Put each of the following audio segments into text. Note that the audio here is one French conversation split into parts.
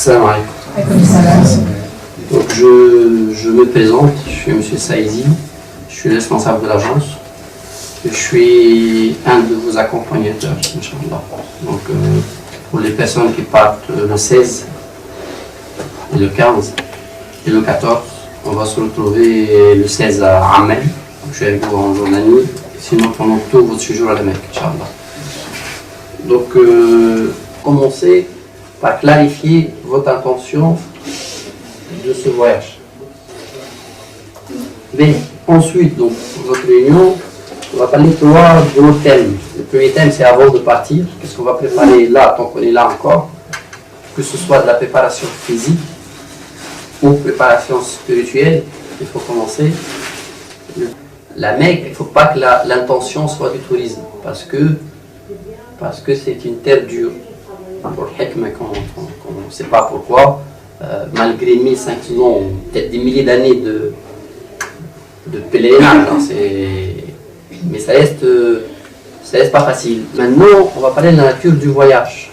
Salam alaikum. Donc je me présente, je suis M. Saïdi, je suis responsable de l'agence. Je suis un de vos accompagnateurs, Inch'Allah. Donc pour les personnes qui partent le 16 et le 15 et le 14, on va se retrouver le 16 à Amel. Je suis avec vous en Jordanie, sinon pendant tout votre séjour à la Mecque, Inch'Allah. Donc commencez par clarifier votre intention de ce voyage. Mais ensuite, donc, pour votre réunion, on va parler trois gros thèmes. Le premier thème, c'est avant de partir. Qu'est-ce qu'on va préparer là, tant qu'on est là encore, que ce soit de la préparation physique ou préparation spirituelle, il faut commencer. La Mecque, il ne faut pas que l'intention soit du tourisme, parce que c'est une terre dure. Pour le hikmah, on ne sait pas pourquoi, malgré 1500 ans, peut-être des milliers d'années de pèlerinage, mais ça reste pas facile. Maintenant, on va parler de la nature du voyage.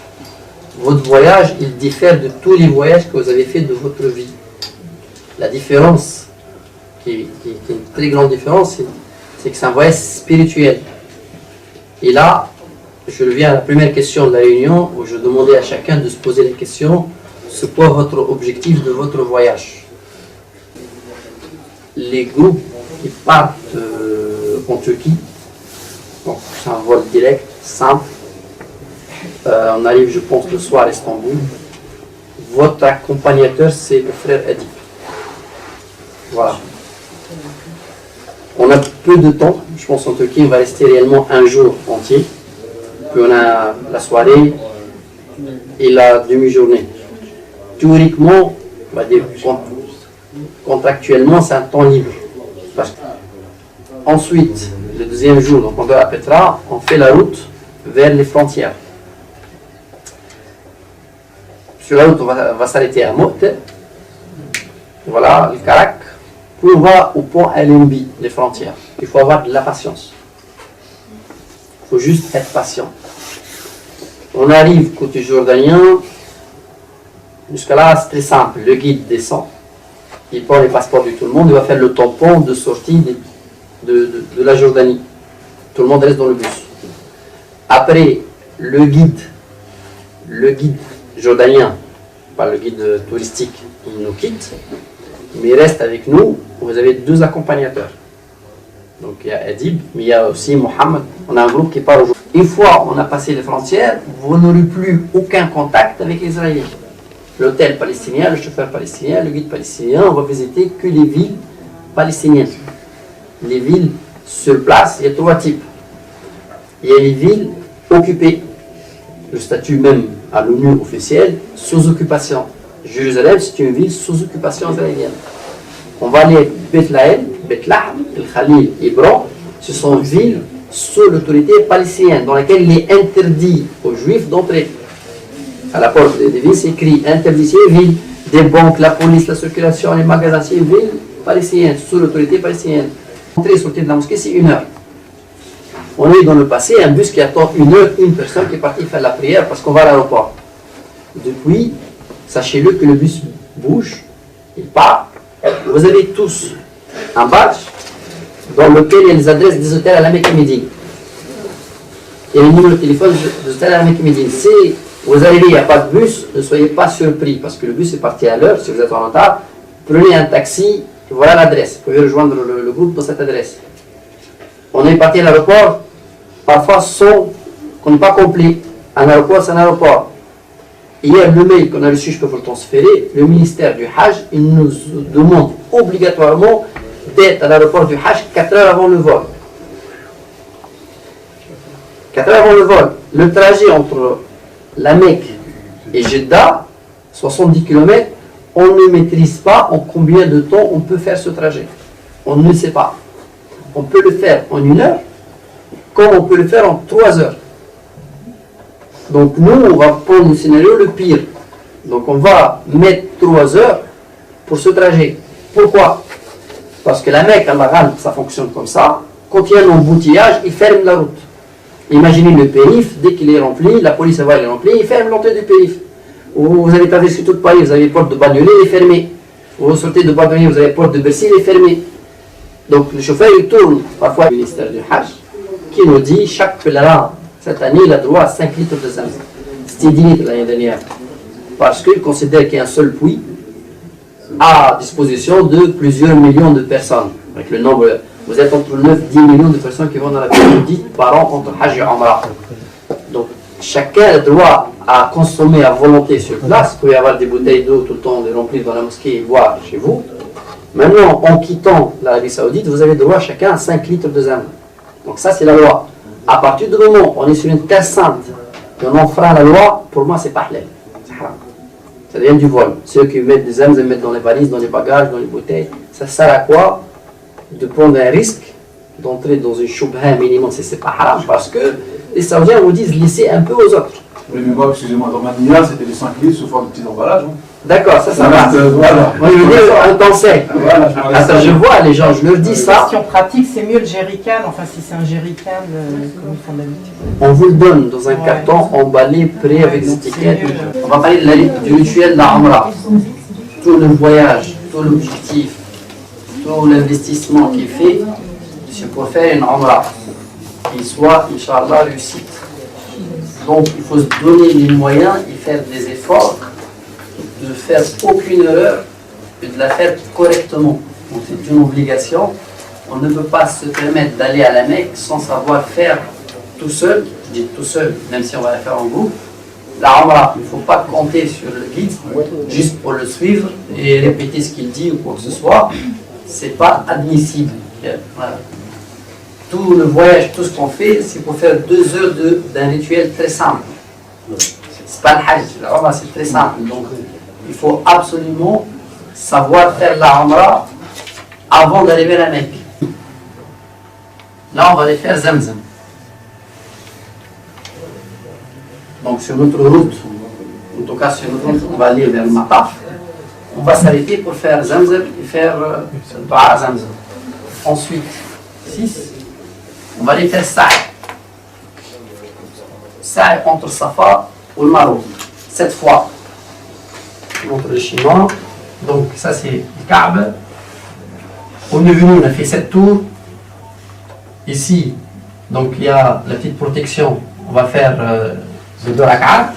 Votre voyage, il diffère de tous les voyages que vous avez fait de votre vie. La différence, qui est une très grande différence, c'est que c'est un voyage spirituel. Et là, je reviens à la première question de la réunion, où je demandais à chacun de se poser la question, c'est quoi votre objectif de votre voyage? Les groupes qui partent en Turquie, donc c'est un vol direct, simple, on arrive je pense le soir à Istanbul. Votre accompagnateur c'est le frère Adib. Voilà. On a peu de temps, je pense en Turquie on va rester réellement un jour entier. Puis on a la soirée et la demi-journée. Théoriquement, on va dire contractuellement, c'est un temps libre. Ensuite, le deuxième jour, donc on va à Petra, on fait la route vers les frontières. Sur la route, on va s'arrêter à Mot, voilà, le Karak, puis on va au pont LMB, les frontières. Il faut avoir de la patience. Il faut juste être patient. On arrive côté jordanien, jusqu'à là c'est très simple, le guide descend, il prend les passeports de tout le monde, il va faire le tampon de sortie de la Jordanie. Tout le monde reste dans le bus. Après, le guide jordanien, pas le guide touristique, il nous quitte, mais il reste avec nous, vous avez deux accompagnateurs. Donc il y a Adib, mais il y a aussi Mohamed. On a un groupe qui part aujourd'hui. Une fois on a passé les frontières, vous n'aurez plus aucun contact avec les Israéliens. L'hôtel palestinien, le chauffeur palestinien, le guide palestinien, on va visiter que les villes palestiniennes. Les villes sur place, il y a trois types. Il y a les villes occupées. Le statut même à l'ONU officiel, sous occupation. Jérusalem, c'est une ville sous occupation israélienne. On va aller à Bethléem, El Khalil, Hébron, ce sont villes sous l'autorité palestinienne, dans lesquelles il est interdit aux Juifs d'entrer. À la porte des villes, c'est écrit interdit civil, des banques, la police, la circulation, les magasins, c'est une ville palestinienne, sous l'autorité palestinienne. Entrer et sortir de la mosquée, c'est 1 heure. On est dans le passé, un bus qui attend 1 heure, une personne qui est partie faire la prière parce qu'on va à l'aéroport. Depuis, sachez-le que le bus bouge, il part. Vous avez tous un badge dans lequel il y a les adresses des hôtels à la Mecque et Médine. Il y a le numéro de téléphone des hôtels à la Mecque et Médine. Si vous arrivez, il n'y a pas de bus, ne soyez pas surpris parce que le bus est parti à l'heure. Si vous êtes en retard, prenez un taxi, voilà l'adresse. Vous pouvez rejoindre le groupe dans cette adresse. On est parti à l'aéroport, parfois sans qu'on n'est pas complet. Un aéroport, c'est un aéroport. Hier, le mail qu'on a reçu, je peux vous le transférer, le ministère du Hajj, il nous demande obligatoirement d'être à l'aéroport du Hajj 4 heures avant le vol. 4 heures avant le vol. Le trajet entre la Mecque et Jeddah, 70 km, on ne maîtrise pas en combien de temps on peut faire ce trajet. On ne sait pas. On peut le faire en 1 heure, comme on peut le faire en 3 heures. Donc nous, on va prendre le scénario le pire. Donc on va mettre 3 heures pour ce trajet. Pourquoi? Parce que la Mecque, à Maghal, ça fonctionne comme ça. Quand il y a un embouteillage, il ferme la route. Imaginez le périph', dès qu'il est rempli, la police va, il est rempli, il ferme l'entrée du périph'. Vous avez traversé toute Paris, vous avez la porte de Bagnolet, elle est fermée. Vous sortez de Bagnolet, vous avez la porte de Bercy, elle est fermée. Donc le chauffeur il tourne parfois au ministère du Hajj qui nous dit chaque pèlerin cette année il a droit à 5 litres de zamzam. C'était 10 litres l'année dernière. Parce qu'il considère qu'il y a un seul puits à disposition de plusieurs millions de personnes. Avec le nombre, vous êtes entre 9 et 10 millions de personnes qui vont dans la période dite par an entre Hajj et Umrah. Donc chacun a droit à consommer à volonté sur place. Vous pouvez avoir des bouteilles d'eau tout le temps, les remplir dans la mosquée et boire chez vous. Maintenant, en quittant l'Arabie Saoudite, vous avez droit chacun à 5 litres de zamzam. Donc ça, c'est la loi. À partir du moment où on est sur une terre sainte et on enfreint la loi, pour moi, c'est pas halal. C'est haram. Ça devient du vol. Ceux qui mettent des zamzam, mettent dans les valises, dans les bagages, dans les bouteilles, ça sert à quoi? De prendre un risque, d'entrer dans une choubha minimum, c'est pas haram, parce que les Saoudiens vous disent laissez un peu aux autres. Oui, mais moi, excusez-moi, dans ma Nia, c'était les 5 litres sous forme de petits emballages. Hein. D'accord, ça va. Voilà. Moi, je veux dire, on t'enseigne. Voilà, Attends, je vois les gens, je leur dis ça. Question pratique, c'est mieux le jerrycan, enfin si c'est un jerrycan, comme ils font d'habitude. On vous le donne dans un carton emballé, prêt avec des étiquettes. On va parler du rituel de la Umrah. Tout le voyage, tout l'objectif, tout l'investissement qui est fait, c'est pour faire une Umrah qui soit, Inch'Allah, réussite. Donc il faut se donner les moyens et faire des efforts de ne faire aucune erreur et de la faire correctement. Donc c'est une obligation. On ne peut pas se permettre d'aller à la Mecque sans savoir faire tout seul, je dis tout seul, même si on va la faire en groupe. La Umrah, il ne faut pas compter sur le guide juste pour le suivre et répéter ce qu'il dit ou quoi que ce soit. C'est pas admissible. Voilà. Tout le voyage, tout ce qu'on fait, c'est pour faire 2 heures d'un rituel très simple. C'est pas le Hajj, la Umrah c'est très simple. Donc il faut absolument savoir faire la Umrah avant d'arriver à la Mecque. Là on va aller faire Zamzam. Donc sur notre route, en tout cas sur notre route, on va aller vers le Mataf. On va s'arrêter pour faire Zamzam et faire Dua Zamzam. Ensuite, 6. On va aller faire Sa'i. Sa'i entre Safa ou le Marwa. 7 fois. Entre le Chinois. Donc ça c'est le Kaaba. On est venu, on a fait 7 tours. Ici, donc il y a la petite protection. On va faire le 2 rak'at.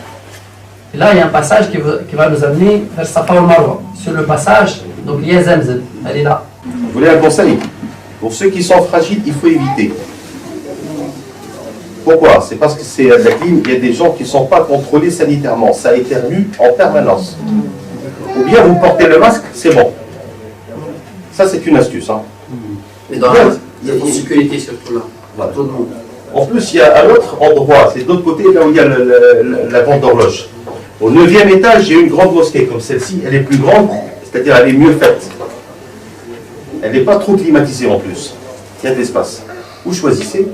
Et là il y a un passage qui va nous amener vers Safa ou le Marwa. Sur le passage, donc il y a Zamzam. Elle est là. Vous voulez un conseil? Pour ceux qui sont fragiles, il faut éviter. Pourquoi? C'est parce que c'est la clim, il y a des gens qui ne sont pas contrôlés sanitairement. Ça éternue en permanence. Ou bien vous portez le masque, c'est bon. Ça, c'est une astuce. Hein. Mais dans il y a une sécurité surtout là. Voilà. Tout le monde. En plus, il y a un autre endroit, c'est de l'autre côté, là où il y a la grande horloge. Au 9e étage, il y a une grande mosquée comme celle-ci. Elle est plus grande, c'est-à-dire elle est mieux faite. Elle n'est pas trop climatisée en plus. Il y a de l'espace. Vous choisissez.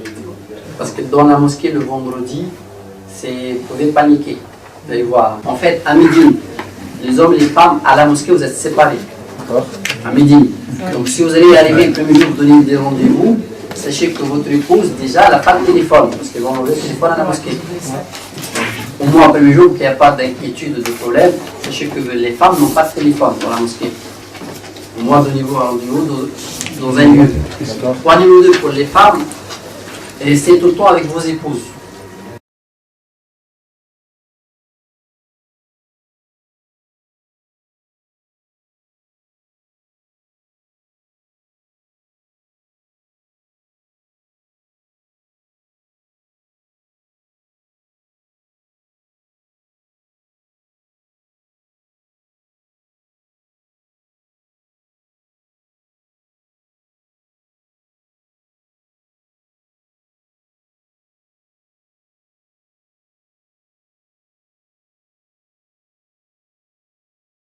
Parce que dans la mosquée le vendredi, vous pouvez paniquer. Vous allez voir. En fait, à midi, les hommes et les femmes à la mosquée, vous êtes séparés. À midi. Donc si vous allez arriver le premier jour, vous donnez des rendez-vous, sachez que votre épouse, déjà, elle n'a pas de téléphone. Parce qu'ils vont enlever le téléphone à la mosquée. Au moins, le premier jour, qu'il n'y a pas d'inquiétude, de problème, sachez que les femmes n'ont pas de téléphone dans la mosquée. Au moins, donnez-vous un rendez-vous dans un lieu. Trois numéro 2 pour les femmes. Et restez tout le temps avec vos épouses.